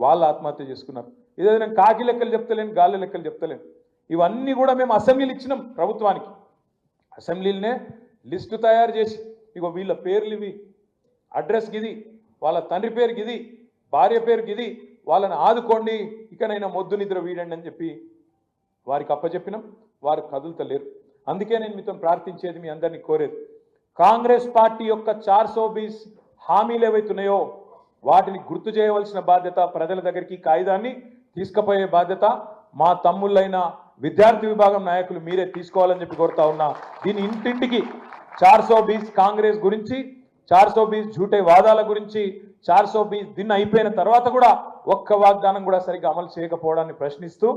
Speaker 1: వాళ్ళు ఆత్మహత్య చేసుకున్నారు. ఇదే నేను కాకి లెక్కలు చెప్తలేను, గాలి లెక్కలు చెప్తలేను. ఇవన్నీ కూడా మేము అసెంబ్లీలు ఇచ్చినాం ప్రభుత్వానికి. అసెంబ్లీలనే లిస్టు తయారు చేసి ఇగో వీళ్ళ పేర్లు ఇవి, అడ్రస్ గిది, వాళ్ళ తండ్రి పేరు గిది, భార్య పేరు గిది, వాళ్ళని ఆదుకోండి, ఇకనైనా మొద్దు నిద్ర వీడండి అని చెప్పి వారికి అప్పచెప్పినాం. వారు కదులుతలేరు. అందుకే నేను మీతో ప్రార్థించేది, మీ అందరినీ కోరేది, కాంగ్రెస్ పార్టీ యొక్క 420 హామీలు ఏవైతున్నాయో వాటిని గుర్తు చేయవలసిన బాధ్యత, ప్రజల దగ్గరికి కాయిదాన్ని తీసుకుపోయే బాధ్యత మా తమ్ముళ్ళైన విద్యార్థి విభాగం నాయకులు మీరే తీసుకోవాలని చెప్పి కోరుతా ఉన్నా. దీని ఇంటింటికి 420 కాంగ్రెస్ గురించి, 420 झूठे వాదాల గురించి, 420 దిన్ అయిపోయిన తర్వాత కూడా ఒక్క వాగ్దానం కూడా సరిగ్గా అమలు చేయకపోవడాన్ని ప్రశ్నిస్తూ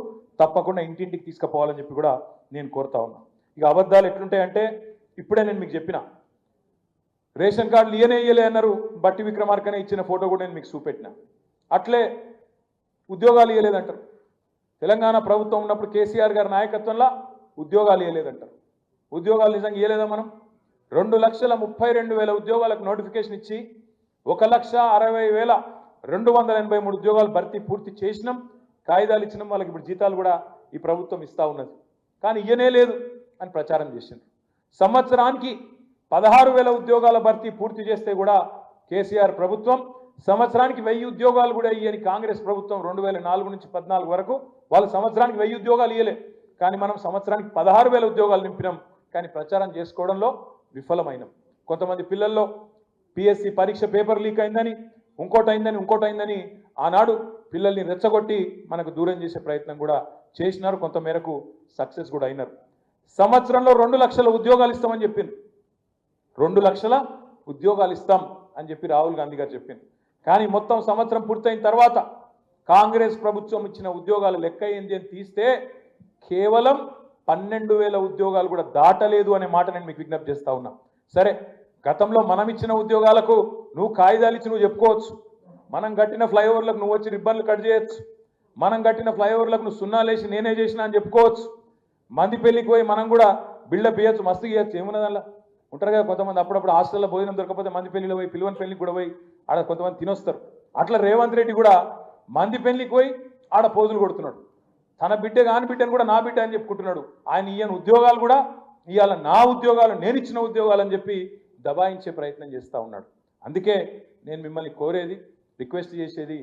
Speaker 1: తప్పకుండా ఇంటింటికి తీసుకుపోవాలని చెప్పి కూడా నేను కోరుతా ఉన్నా. ఇక అబద్ధాలు ఎట్లుంటాయంటే, ఇప్పుడే నేను మీకు చెప్పిన రేషన్ కార్డులు ఇయ్యలే అన్నారు, బట్టి విక్రమార్కనే ఇచ్చిన ఫోటో కూడా నేను మీకు చూపెట్టిన. అట్లే ఉద్యోగాలు ఇవ్వలేదంటారు. తెలంగాణ ప్రభుత్వం ఉన్నప్పుడు కేసీఆర్ గారి నాయకత్వంలో ఉద్యోగాలు ఇవ్వలేదంటారు. ఉద్యోగాలు నిజంగా ఇవ్వలేదా? మనం 2,32,000 ఉద్యోగాలకు నోటిఫికేషన్ ఇచ్చి 1,60,283 ఉద్యోగాలు భర్తీ పూర్తి చేసినాం, కాయిదాలు ఇచ్చినాం. వాళ్ళకి ఇప్పుడు జీతాలు కూడా ఈ ప్రభుత్వం ఇస్తూ ఉన్నది. కానీ ఇయ్యనే లేదు అని ప్రచారం చేసింది. సంవత్సరానికి 16,000 ఉద్యోగాల భర్తీ పూర్తి చేస్తే కూడా కేసీఆర్ ప్రభుత్వం సంవత్సరానికి 1000 ఉద్యోగాలు కూడా ఇయ్యని కాంగ్రెస్ ప్రభుత్వం 2004 నుంచి 14 వరకు వాళ్ళు సంవత్సరానికి 1000 ఉద్యోగాలు ఇయ్యలే. కానీ మనం సంవత్సరానికి 16,000 ఉద్యోగాలు నింపినాం. కానీ ప్రచారం చేసుకోవడంలో విఫలమైనాం. కొంతమంది పిల్లల్లో పిఎస్సి పరీక్ష పేపర్ లీక్ అయిందని, ఇంకోటైందని ఆనాడు పిల్లల్ని రెచ్చగొట్టి మనకు దూరం చేసే ప్రయత్నం కూడా చేసినారు. కొంత మేరకు సక్సెస్ కూడా అయినారు. సంవత్సరంలో 2 లక్షల ఉద్యోగాలు ఇస్తామని చెప్పింది. 2 లక్షల ఉద్యోగాలు ఇస్తాం అని చెప్పి రాహుల్ గాంధీ గారు చెప్పింది. కానీ మొత్తం సంవత్సరం పూర్తయిన తర్వాత కాంగ్రెస్ ప్రభుత్వం ఇచ్చిన ఉద్యోగాల లెక్క ఏంటి అని తీస్తే కేవలం 12,000 ఉద్యోగాలు కూడా దాటలేదు అనే మాట నేను మీకు విజ్ఞప్తి చేస్తా ఉన్నా. సరే, గతంలో మనం ఇచ్చిన ఉద్యోగాలకు నువ్వు కాయిదాలు ఇచ్చి నువ్వు చెప్పుకోవచ్చు. మనం కట్టిన ఫ్లైఓవర్లకు నువ్వు వచ్చి రిబ్బన్లు కట్ చేయొచ్చు. మనం కట్టిన ఫ్లైఓవర్లకు నువ్వు సున్నాలేసి నేనే చేసినా అని చెప్పుకోవచ్చు. మంది పెళ్లికి పోయి మనం కూడా బిల్డప్ ఇవ్వచ్చు, మస్తు ఇవ్వచ్చు. ఏమున్నది అలా ఉంటారు కదా కొంతమంది. అప్పుడప్పుడు హాస్టల్లో భోజనం దొరకకపోతే మంది పెళ్లిలో పోయి, పిలువని పెళ్లికి కూడా పోయి ఆడ కొంతమంది తినొస్తారు. అట్లా రేవంత్ రెడ్డి కూడా మంది పెళ్లికి పోయి ఆడ పోజులు కొడుతున్నాడు. తన బిడ్డ కాని బిడ్డను కూడా నా బిడ్డ అని చెప్పుకుంటున్నాడు. ఆయన ఈయన ఉద్యోగాలు కూడా ఇవాళ నా ఉద్యోగాలు, నేను ఇచ్చిన ఉద్యోగాలు అని చెప్పి దబాయించే ప్రయత్నం చేస్తూ ఉన్నాడు. అందుకే నేను మిమ్మల్ని కోరేది, రిక్వెస్ట్ చేసేది,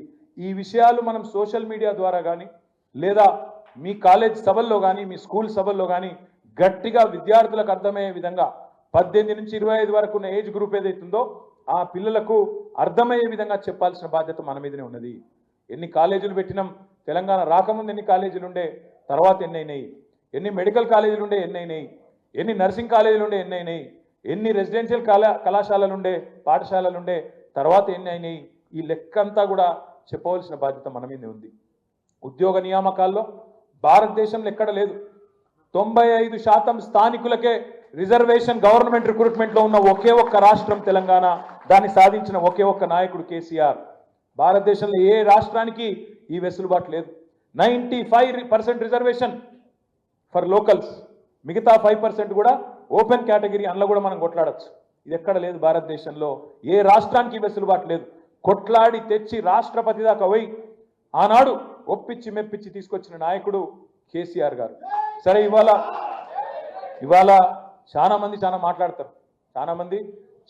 Speaker 1: ఈ విషయాలు మనం సోషల్ మీడియా ద్వారా కానీ లేదా మీ కాలేజ్ సభల్లో కానీ మీ స్కూల్ సభల్లో కానీ గట్టిగా విద్యార్థులకు అర్థమయ్యే విధంగా 18 నుంచి 25 వరకు ఉన్న ఏజ్ గ్రూప్ ఏదైతుందో ఆ పిల్లలకు అర్థమయ్యే విధంగా చెప్పాల్సిన బాధ్యత మన మీదనే ఉన్నది. ఎన్ని కాలేజీలు పెట్టినాం, తెలంగాణ రాకముందు ఎన్ని కాలేజీలు ఉండే, తర్వాత ఎన్ని అయినాయి, ఎన్ని మెడికల్ కాలేజీలు ఉండే ఎన్ని అయినాయి, ఎన్ని నర్సింగ్ కాలేజీలు ఉండే ఎన్ని అయినాయి, ఎన్ని రెసిడెన్షియల్ కళాశాలలు ఉండే, పాఠశాలలు ఉండే, తర్వాత ఎన్ని అయినాయి, ఈ లెక్కంతా కూడా చెప్పవలసిన బాధ్యత మన మీదే ఉంది. ఉద్యోగ నియామకాల్లో భారతదేశంలో ఎక్కడ లేదు. 95% స్థానికులకే రిజర్వేషన్ గవర్నమెంట్ రిక్రూట్మెంట్లో ఉన్న ఒకే ఒక్క రాష్ట్రం తెలంగాణ. దాన్ని సాధించిన ఒకే ఒక్క నాయకుడు కేసీఆర్. భారతదేశంలో ఏ రాష్ట్రానికి ఈ వెసులుబాటు లేదు. 95% రిజర్వేషన్ ఫర్ లోకల్స్, మిగతా 5% కూడా ఓపెన్ కేటగిరీ, అందులో కూడా మనం కొట్లాడచ్చు. ఇది ఎక్కడ లేదు భారతదేశంలో, ఏ రాష్ట్రానికి వెసులుబాటు లేదు. కొట్లాడి తెచ్చి రాష్ట్రపతి దాకా పోయి ఆనాడు ఒప్పించి మెప్పించి తీసుకొచ్చిన నాయకుడు కేసీఆర్ గారు. సరే, ఇవాళ చాలా మంది చాలా మాట్లాడతారు,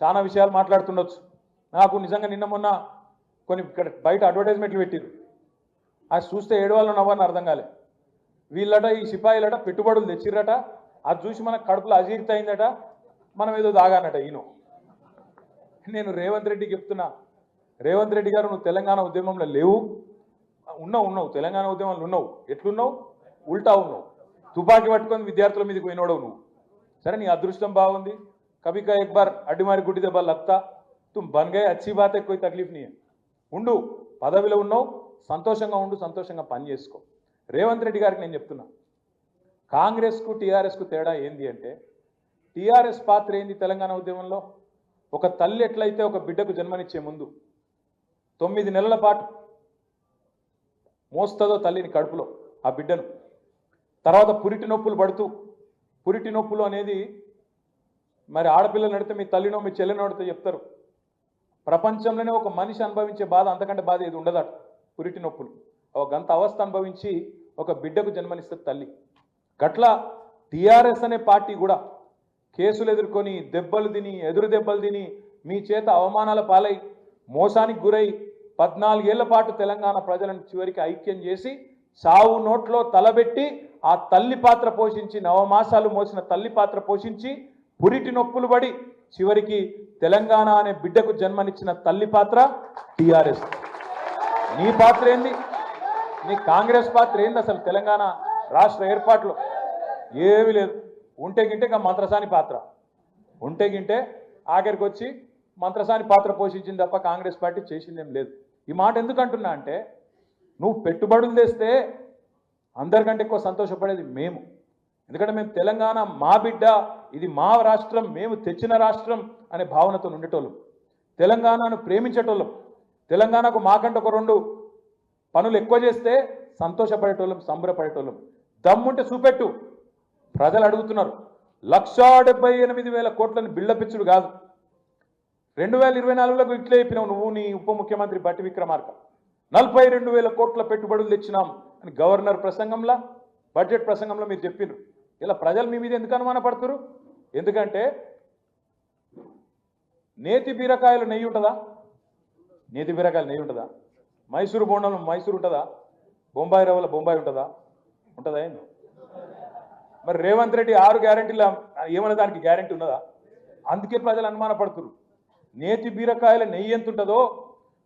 Speaker 1: చాలా విషయాలు మాట్లాడుతుండొచ్చు. నాకు నిజంగా నిన్న మొన్న కొన్ని ఇక్కడ బయట అడ్వర్టైజ్మెంట్లు పెట్టిరు, అది చూస్తే ఏడవాళ్ళు నవ్వని అర్థం కాలే. వీళ్ళట ఈ సిపాయిలట పెట్టుబడులు తెచ్చిర్రట, అది చూసి మనకు కడుపులో అజీర్తి అయిందట, మనం ఏదో దాగానట. నేను రేవంత్ రెడ్డికి చెప్తున్నా, రేవంత్ రెడ్డి గారు నువ్వు తెలంగాణ ఉద్యమంలో లేవు, ఉన్నావు తెలంగాణ ఉద్యమంలో ఉన్నావు, ఎట్లున్నావు, ఉల్టా ఉన్నావు, తుపాకీ పట్టుకొని విద్యార్థుల మీదకి పోయినోడవు నువ్వు. సరే, నీ అదృష్టం బాగుంది, కभी का एक बार అడ్డిమారి గుడ్డి దెబ్బ లగ్తా, తుమ్ బన్ గయే, అచ్చి బాతే, కోయి తక్లీఫ్ నీ ఉండు, పదవిలో ఉన్నావు, సంతోషంగా ఉండు, సంతోషంగా పని చేసుకో. రేవంత్ రెడ్డి గారికి నేను చెప్తున్నా, కాంగ్రెస్కు టీఆర్ఎస్కు తేడా ఏంది అంటే, టీఆర్ఎస్ పాత్ర ఏంది తెలంగాణ ఉద్యమంలో? ఒక తల్లి ఎట్లయితే ఒక బిడ్డకు జన్మనిచ్చే ముందు 9 నెలల పాటు మోస్తుందో తల్లిని కడుపులో ఆ బిడ్డను, తర్వాత పురిటి నొప్పులు పడుతూ, పురిటి నొప్పులు అనేది మరి ఆడపిల్లలు నడితే మీ తల్లినో మీ చెల్లెనో నడితే చెప్తారు, ప్రపంచంలోనే ఒక మనిషి అనుభవించే బాధ అంతకంటే బాధ ఏది ఉండదట, పురిటి నొప్పులు. ఒక గంత అవస్థ అనుభవించి ఒక బిడ్డకు జన్మనిస్తుంది తల్లి. గట్లా టీఆర్ఎస్ అనే పార్టీ కూడా కేసులు ఎదుర్కొని, దెబ్బలు తిని, ఎదురు దెబ్బలు తిని, మీ చేత అవమానాల పాలై, మోసానికి గురై 14 ఏళ్ల పాటు తెలంగాణ ప్రజలను చివరికి ఐక్యం చేసి సావు నోట్లో తలబెట్టి ఆ తల్లి పాత్ర పోషించి నవమాసాలు మోసిన తల్లి పాత్ర పోషించి పురిటి నొప్పులు పడి చివరికి తెలంగాణ అనే బిడ్డకు జన్మనిచ్చిన తల్లి పాత్ర టీఆర్ఎస్. నీ పాత్ర ఏంది? నీ కాంగ్రెస్ పాత్ర ఏంది? అసలు తెలంగాణ రాష్ట్ర ఏర్పాటులో ఏమీ లేదు. ఉంటే గింటే మంత్రసాని పాత్ర, ఉంటే గింటే ఆఖరికి వచ్చి మంత్రసాని పాత్ర పోషించింది తప్ప కాంగ్రెస్ పార్టీ చేసిందేం లేదు. ఈ మాట ఎందుకు అంటున్నా అంటే, నువ్వు పెట్టుబడులు తెస్తే అందరికంటే ఎక్కువ సంతోషపడేది మేము. ఎందుకంటే మేము తెలంగాణ మా బిడ్డ, ఇది మా రాష్ట్రం, మేము తెచ్చిన రాష్ట్రం అనే భావనతో ఉండేటోళ్ళం, తెలంగాణను ప్రేమించేటోళ్ళం, తెలంగాణకు మాకంటే ఒక 2 పనులు ఎక్కువ చేస్తే సంతోషపడేటోళ్ళం, సంబరపడేటోళ్ళం. దమ్ముంటే చూపెట్టు. ప్రజలు అడుగుతున్నారు. 1,78,000 కోట్లను బిల్డపిచ్చుడు కాదు. 2024లో ఇట్లే చెప్పినావు నువ్వు, నీ ఉప ముఖ్యమంత్రి బట్టి విక్రమార్క. 42,000 కోట్ల పెట్టుబడులు తెచ్చినాం అని గవర్నర్ ప్రసంగంలో, బడ్జెట్ ప్రసంగంలో మీరు చెప్పిండ్రు. ఇలా ప్రజలు మీ మీద ఎందుకు అనుమానపడుతున్నారు? ఎందుకంటే నేతి బీరకాయలు నెయ్యి ఉంటుందా? నేతి బీరకాయలు నెయ్యి ఉంటుందా? మైసూరు బోండంలో మైసూరు ఉంటుందా? బొంబాయి రవ్వల బొంబాయి ఉంటుందా? ఉంటుందా ఏంది? మరి రేవంత్ రెడ్డి 6 గ్యారెంటీల ఏమన్నా దానికి గ్యారెంటీ ఉన్నదా? అందుకే ప్రజలు అనుమానపడుతున్నారు. నేతి బీరకాయల నెయ్యి ఎంత ఉంటుందో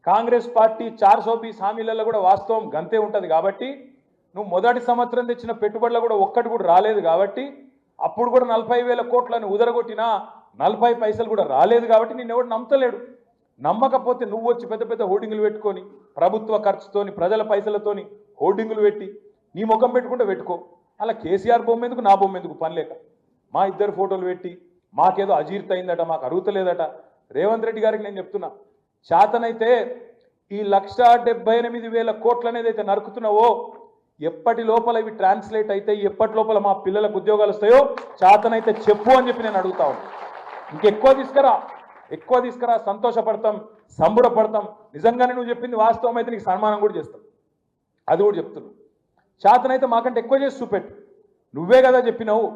Speaker 1: కాంగ్రెస్ పార్టీ 420 హామీలలో కూడా వాస్తవం గంతే ఉంటుంది. కాబట్టి నువ్వు మొదటి సంవత్సరం తెచ్చిన పెట్టుబడులు కూడా ఒక్కటి కూడా రాలేదు. కాబట్టి అప్పుడు కూడా 40,000 కోట్లని ఉదరగొట్టినా 40 పైసలు కూడా రాలేదు. కాబట్టి నేను ఎవడు నమ్మతలేడు. నమ్మకపోతే నువ్వు వచ్చి పెద్ద పెద్ద హోర్డింగులు పెట్టుకొని ప్రభుత్వ ఖర్చుతోని ప్రజల పైసలతోని హోర్డింగులు పెట్టి నీ ముఖం పెట్టుకుంటే పెట్టుకో. అలా కేసీఆర్ బొమ్మ ఎందుకు, నా బొమ్మ ఎందుకు? పని లేక మా ఇద్దరు ఫోటోలు పెట్టి మాకేదో అజీర్తి అయిందట, మాకు అరుగుతలేదట. రేవంత్ రెడ్డి గారికి నేను చెప్తున్నా, చేతనైతే ఈ 1,78,000 కోట్లు అనేది అయితే నరుకుతున్నావో ఎప్పటి లోపల ఇవి ట్రాన్స్లేట్ అయితే, ఎప్పటి లోపల మా పిల్లలకు ఉద్యోగాలు వస్తాయో చేతనైతే చెప్పు అని చెప్పి నేను అడుగుతా ఉన్నాను. ఇంకెక్కువ తీసుకురా, సంతోషపడతాం, సంబుడపడతాం. నిజంగానే నువ్వు చెప్పింది వాస్తవం అయితే నీకు సన్మానం కూడా చేస్తాం. అది కూడా చెప్తున్నావు. చేతనైతే మాకంటే ఎక్కువ చేసి చూపెట్టు. నువ్వే కదా చెప్పినావు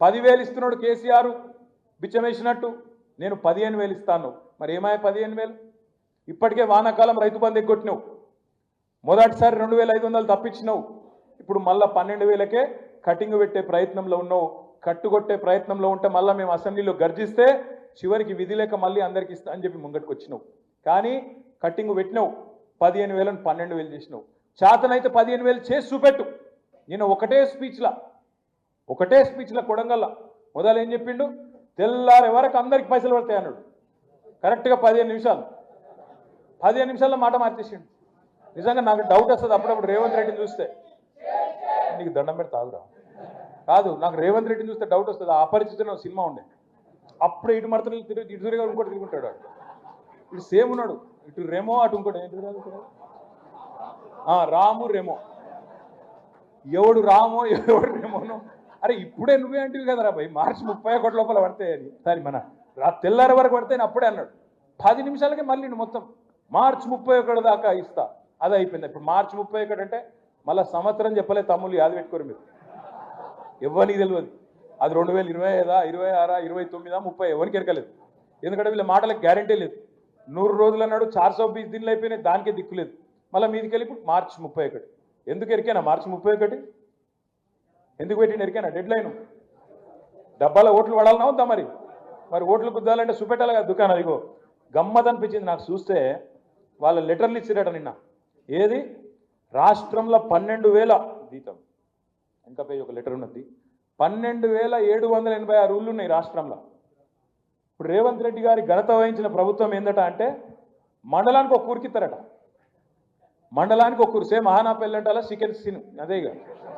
Speaker 1: 10,000 ఇస్తున్నాడు కేసీఆర్ బిచ్చమేసినట్టు, నేను 15,000 ఇస్తాను. మరి ఏమాయ 15,000? ఇప్పటికే వానాకాలం రైతు బంధు ఎగ్గొట్టినావు. మొదటిసారి 2,500 తప్పించినావు. ఇప్పుడు మళ్ళీ 12,000కే కటింగ్ పెట్టే ప్రయత్నంలో ఉన్నావు. కట్టుకొట్టే ప్రయత్నంలో ఉంటే మళ్ళీ మేము అసెంబ్లీలో గర్జిస్తే చివరికి విధి లేక మళ్ళీ అందరికి ఇస్తా అని చెప్పి ముంగటికి వచ్చినావు. కానీ కట్టింగ్ పెట్టినావు. 15,000ని 12,000 చేసినావు. చేతనైతే 15,000 చేసి చూపెట్టు. నేను ఒకటే స్పీచ్లో కొడంగల్లా మొదలు ఏం చెప్పిండు? తెల్లారే వరకు అందరికి పైసలు పడతాయి అన్నాడు. కరెక్ట్గా 15 నిమిషాల్లో మాట మార్చేసిండు. నిజంగా నాకు డౌట్ వస్తుంది అప్పుడప్పుడు రేవంత్ రెడ్డిని చూస్తే. నీకు దండం పెడితే ఆగురా. కాదు, నాకు రేవంత్ రెడ్డిని చూస్తే డౌట్ వస్తుంది. అపరిచితుడు సినిమా ఉండే, అప్పుడు ఇటు మడతలు ఇటు తిరిగి ఇంకోటి తిరుగుంటాడు. ఇటు సేమ్ ఉన్నాడు, ఇటు రెమో అటు ఇంకోటి రాము రెమో. ఎవడు రామో ఎవడు రెమోనో. అరే ఇప్పుడే నువ్వే అంటివి కదరా భయ్, మార్చి 31 లోపల పడతాయని. సరే మన తెల్లారి వరకు పడతాయని అప్పుడే అన్నాడు. 10 నిమిషాలకే మళ్ళీ మొత్తం మార్చి 31 దాకా ఇస్తా, అది అయిపోయింది. ఇప్పుడు మార్చి 31 అంటే మళ్ళీ సంవత్సరం చెప్పలే తమ్ముళ్ళు, యాది పెట్టుకోరు మీరు. ఎవరికి తెలియదు అది 2025, 26, 29, 30 ఎవరికి ఎరకలేదు. ఎందుకంటే వీళ్ళ మాటలకు గ్యారంటీ లేదు. 100 రోజులు అన్నాడు, 420 దినాలు అయిపోయినాయి, దానికే దిక్కులేదు. మళ్ళీ మీదికి వెళ్ళి ఇప్పుడు మార్చి 31. ఎందుకు ఎరికేనా మార్చి 31? ఎందుకు పెట్టిండి ఎరికేనా? Dead line. డబ్బాల ఓట్లు పడాలన్నా వద్దా? మరి ఓట్లు కుద్దాలంటే చూపెట్టాలి కదా దుకాణం. ఇగో గమ్మత్ అనిపించింది నాకు చూస్తే. వాళ్ళ లెటర్లు ఇచ్చిరట నిన్న. ఏది? రాష్ట్రంలో 12,000 జీతం, ఇంకా పోయి ఒక లెటర్ ఉన్నది. 12,786 ఊళ్ళు ఉన్నాయి రాష్ట్రంలో. ఇప్పుడు రేవంత్ రెడ్డి గారి ఘనత వహించిన ప్రభుత్వం ఏందట అంటే మండలానికి ఒక ఊరికిస్తారట. మండలానికి ఒక ఊరు. సేమ్ మహానాపల్లి అంటారా చికెన్ సీన్ అదేగా.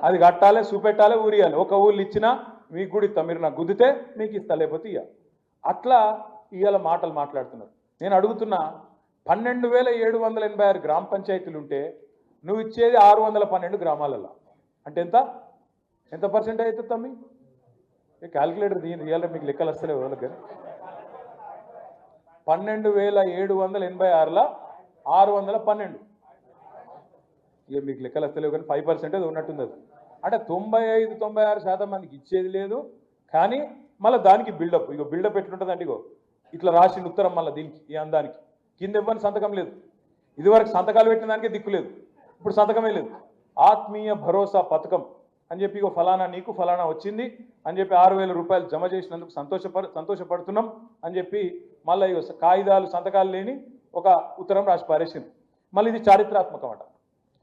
Speaker 1: అది కట్టాలి, చూపెట్టాలి, ఊరియాలి. ఒక ఊళ్ళు ఇచ్చినా మీకు కూడా ఇస్తా, మీరు నాకు గుద్దితే మీకు ఇస్తా, లేకపోతే ఇయ్య. అట్లా ఇవాళ మాటలు మాట్లాడుతున్నారు. నేను అడుగుతున్నా, 12,786 గ్రామ పంచాయతీలు ఉంటే నువ్వు ఇచ్చేది 612 గ్రామాలలో. అంటే ఎంత పర్సెంటేజ్ అవుతుంది తమ్మి? క్యాల్కులేటర్ దీని రియల్ మీకు లెక్కలు వస్తలేవు ఎవరికి. 12,786లో 612. ఇక మీకు లెక్కలు వస్తలేవు కానీ 5% ఉన్నట్టుంది. అది అంటే 95-96% మందికి ఇచ్చేది లేదు. కానీ మళ్ళీ దానికి బిల్డప్. ఇగో బిల్డప్ ఎట్లుంటుంది అంటే, ఇగో ఇట్లా రాసిన ఉత్తరం మళ్ళీ దీనికి ఈ అందానికి కింద ఇవ్వని సంతకం లేదు. ఇదివరకు సంతకాలు పెట్టిన దానికే దిక్కు లేదు, ఇప్పుడు సంతకమే లేదు. ఆత్మీయ భరోసా పథకం అని చెప్పి ఇగో ఫలానా నీకు ఫలానా వచ్చింది అని చెప్పి 6,000 రూపాయలు జమ చేసినందుకు సంతోషపడుతున్నాం అని చెప్పి మళ్ళీ ఇగో కాగితాలు సంతకాలు లేని ఒక ఉత్తరం రాసి పారేసింది. మళ్ళీ ఇది చారిత్రాత్మకం అట.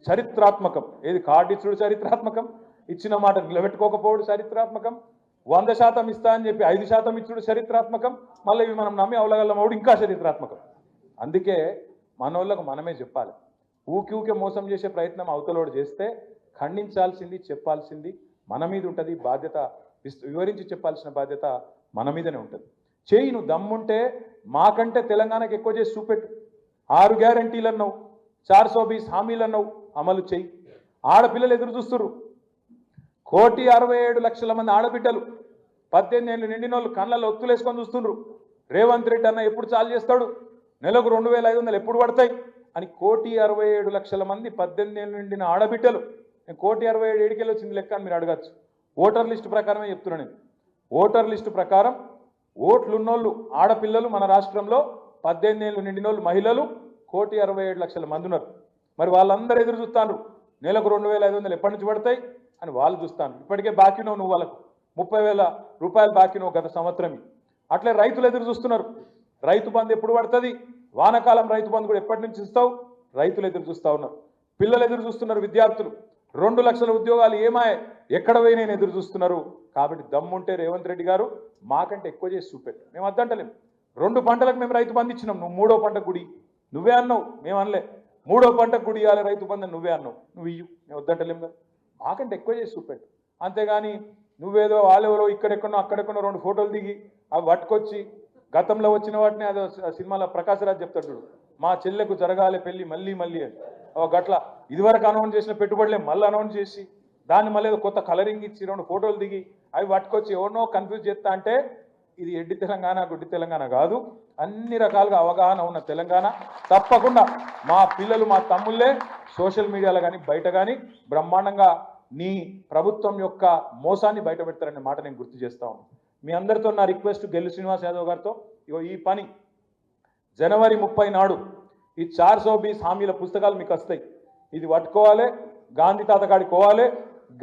Speaker 1: చరిత్రాత్మకం ఏది? కార్డు ఇచ్చుడు చరిత్రాత్మకం, ఇచ్చిన మాట నిలబెట్టుకోకపోవడు చరిత్రాత్మకం, 100% ఇస్తా అని చెప్పి 5% ఇచ్చుడు చరిత్రాత్మకం, మళ్ళీ ఇవి మనం నమ్మి అవలగల్లమవుడు ఇంకా చరిత్రాత్మకం. అందుకే మనోళ్ళకు మనమే చెప్పాలి. ఊకే మోసం చేసే ప్రయత్నం అవతలోడు చేస్తే ఖండించాల్సింది, చెప్పాల్సింది మన మీద ఉంటుంది. బాధ్యత వివరించి చెప్పాల్సిన బాధ్యత మన మీదనే ఉంటుంది. చేయి, నువ్వు దమ్ముంటే మాకంటే తెలంగాణకు ఎక్కువ చేసి చూపెట్టు. 6 గ్యారంటీలు అన్నావు, 420 హామీలు అన్నావు, అమలు చేయి. ఆడపిల్లలు ఎదురు చూస్తున్నారు. 1,67,00,000 మంది ఆడబిడ్డలు 18 ఏళ్ళు నిండిన వాళ్ళు కళ్ళల్లో ఒత్తులేసుకొని చూస్తున్నారు. రేవంత్ రెడ్డి అన్న ఎప్పుడు చాలు చేస్తాడు, నెలకు 2,500 ఎప్పుడు పడతాయి అని 1,67,00,000 మంది 18 ఏళ్ళు నిండిన ఆడబిడ్డలు. నేను 1,67,000 ఏడికెళ్ళి వచ్చింది లెక్క అని మీరు అడగచ్చు. ఓటర్ లిస్టు ప్రకారమే చెప్తున్నా నేను. ఓటర్ లిస్టు ప్రకారం ఓట్లున్నోళ్ళు ఆడపిల్లలు మన రాష్ట్రంలో 18 ఏళ్ళు నిండిన వాళ్ళు మహిళలు 1,67,00,000 మంది ఉన్నారు. మరి వాళ్ళందరూ ఎదురు చూస్తాను నెలకు 2,500 ఎప్పటి నుంచి పడతాయి అని వాళ్ళు చూస్తాను. ఇప్పటికే బాకీ నువ్వు వాళ్ళకు 30,000 రూపాయలు బాకీ నువ్వు గత సంవత్సరం. అట్లే రైతులు ఎదురు చూస్తున్నారు. రైతు బంధు ఎప్పుడు పడుతుంది, వానాకాలం రైతు బంధు కూడా ఎప్పటి నుంచి ఇస్తావు, రైతులు ఎదురు చూస్తూ ఉన్నారు. పిల్లలు ఎదురు చూస్తున్నారు, విద్యార్థులు 2 లక్షల ఉద్యోగాలు ఏమాయే ఎక్కడ పోయినా ఎదురు చూస్తున్నారు. కాబట్టి దమ్ముంటే రేవంత్ రెడ్డి గారు మాకంటే ఎక్కువ చేసి చూపెట్టు. మేము వద్దంటలేము. 2 పంటలకు మేము రైతు బంధు ఇచ్చినాం, నువ్వు 3వ పంటకు గుడి నువ్వే అన్నావు, మేము అనలే. 3వ పంటకు గుడి ఇవ్వాలి రైతు బంధు నువ్వే అన్నావు, నువ్వు ఇయ్యు, మేము వద్దంటలేము కదా. మాకంటే ఎక్కువ చేసి చూపెట్టు. అంతేగాని నువ్వేదో వాళ్ళెవరో ఇక్కడెక్కడో అక్కడెక్కడో 2 ఫోటోలు దిగి అవి పట్టుకొచ్చి గతంలో వచ్చిన వాటిని అదో సినిమాలో ప్రకాశరాజ్ చెప్తాడు చూడు, మా చెల్లెకు జరగాలి పెళ్ళి మళ్ళీ అని గట్ల ఇదివరకు అనౌన్స్ చేసిన పెట్టుబడులే మళ్ళీ అనౌన్స్ చేసి దాన్ని మళ్ళీ కొత్త కలరింగ్ ఇచ్చి 2 ఫోటోలు దిగి అవి పట్టుకొచ్చి ఎవరినో కన్ఫ్యూజ్ చేస్తా అంటే ఇది ఎడ్డి తెలంగాణ గుడ్డి తెలంగాణ కాదు. అన్ని రకాలుగా అవగాహన ఉన్న తెలంగాణ. తప్పకుండా మా పిల్లలు మా తమ్ముళ్ళే సోషల్ మీడియాలో కానీ బయట కానీ బ్రహ్మాండంగా నీ ప్రభుత్వం యొక్క మోసాన్ని బయట పెడతారనే మాట నేను గుర్తు చేస్తా ఉన్నాను. మీ అందరితో నా రిక్వెస్ట్ గెల్లు శ్రీనివాస్ యాదవ్ గారితో, ఇగో ఈ పని జనవరి 30 నాడు ఈ 420 హామీల పుస్తకాలు మీకు వస్తాయి. ఇది పట్టుకోవాలి, గాంధీ తాతకాడికి పోవాలి.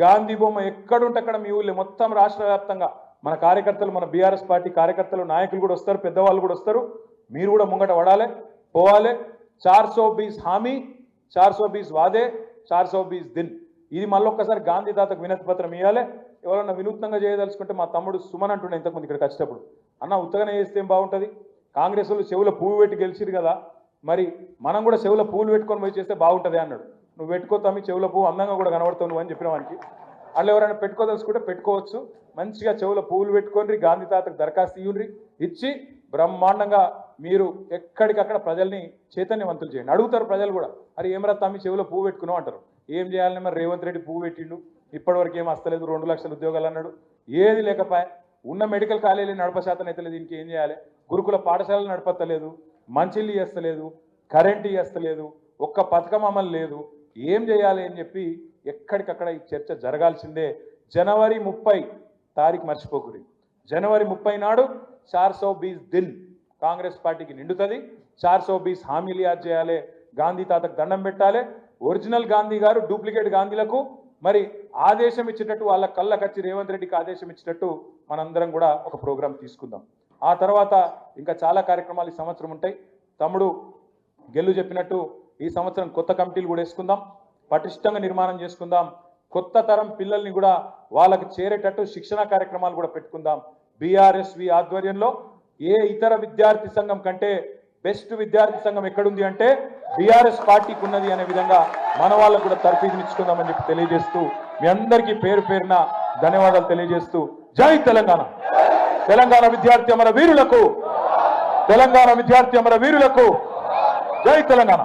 Speaker 1: గాంధీ బొమ్మ ఎక్కడుంటే అక్కడ మీ ఊళ్ళో మొత్తం రాష్ట్ర వ్యాప్తంగా మన కార్యకర్తలు, మన బీఆర్ఎస్ పార్టీ కార్యకర్తలు, నాయకులు కూడా వస్తారు, పెద్దవాళ్ళు కూడా వస్తారు. మీరు కూడా ముంగట పడాలి, పోవాలి. 420 హామీ, 420 వాదే, 420 దిన్. ఇది మళ్ళొక్కసారి గాంధీ తాతకు వినతి పత్రం ఇవ్వాలి. ఎవరన్నా వినూత్నంగా చేయదలుచుకుంటే మా తమ్ముడు సుమన్ అంటుండే ఇంతకుముందు ఇక్కడికి వచ్చేటప్పుడు, అన్న ఉత్తగానే చేస్తే ఏం బాగుంటుంది, కాంగ్రెస్ వాళ్ళు చెవుల పువ్వు పెట్టి గెలిచిరు కదా, మరి మనం కూడా చెవుల పువ్వులు పెట్టుకొని పోయి చేస్తే బాగుంటుంది అన్నాడు. నువ్వు పెట్టుకోతామి చెవుల పువ్వు అందంగా కూడా కనబడతావు నువ్వు అని చెప్పిన వానికి. వాళ్ళు ఎవరైనా పెట్టుకోదలుచుకుంటే పెట్టుకోవచ్చు. మంచిగా చెవుల పువ్వులు పెట్టుకొని గాంధీ తాతకు దరఖాస్తు ఇచ్చి బ్రహ్మాండంగా మీరు ఎక్కడికక్కడ ప్రజల్ని చైతన్యవంతులు చేయండి. అడుగుతారు ప్రజలు కూడా, అరే ఏమరా తమ్మి చెవులో పువ్వు పెట్టుకున్నావు అంటారు. ఏం చేయాలని మరి రేవంత్ రెడ్డి పువ్వు పెట్టిండు, ఇప్పటివరకు ఏం వస్తలేదు, 2 లక్షల ఉద్యోగాలు అన్నాడు, ఏది లేకపోయా. ఉన్న మెడికల్ కాలేజీలు నడపశాతం అయితే లేదు, ఇంకేం చేయాలి. గురుకుల పాఠశాలలు నడపత్తలేదు, మంచిళ్ళు చేస్తలేదు, కరెంటు చేస్తలేదు, ఒక్క పథకం అమలు లేదు. ఏం చేయాలి అని చెప్పి ఎక్కడికక్కడ ఈ చర్చ జరగాల్సిందే. జనవరి 30 తారీఖు మర్చిపోకురి. జనవరి 30 నాడు 420 దిన్ కాంగ్రెస్ పార్టీకి నిండుతుంది. 420 హామీలు యాద్ చేయాలి, గాంధీ తాతకు దండం పెట్టాలి. ఒరిజినల్ గాంధీ గారు డూప్లికేట్ గాంధీలకు మరి ఆదేశం ఇచ్చేటట్టు, వాళ్ళ కళ్ళకచ్చి రేవంత్ రెడ్డికి ఆదేశం ఇచ్చేటట్టు మనందరం కూడా ఒక ప్రోగ్రాం తీసుకుందాం. ఆ తర్వాత ఇంకా చాలా కార్యక్రమాలు ఈ సంవత్సరం ఉంటాయి. తమ్ముడు గెల్లు చెప్పినట్టు ఈ సంవత్సరం కొత్త కమిటీలు కూడా వేసుకుందాం, పటిష్టంగా నిర్మాణం చేసుకుందాం. కొత్త తరం పిల్లల్ని కూడా వాళ్ళకి చేరేటట్టు శిక్షణ కార్యక్రమాలు కూడా పెట్టుకుందాం. బీఆర్ఎస్వి ఆధ్వర్యంలో ఏ ఇతర విద్యార్థి సంఘం కంటే బెస్ట్ విద్యార్థి సంఘం ఎక్కడుంది అంటే బీఆర్ఎస్ పార్టీకి ఉన్నది అనే విధంగా మన వాళ్ళకు కూడా తర్ఫీదునిచ్చుకుందామని చెప్పి తెలియజేస్తూ మీ అందరికీ పేరు పేరున ధన్యవాదాలు తెలియజేస్తూ జై తెలంగాణ. తెలంగాణ విద్యార్థి అమర వీరులకు, తెలంగాణ విద్యార్థి అమర వీరులకు జై తెలంగాణ.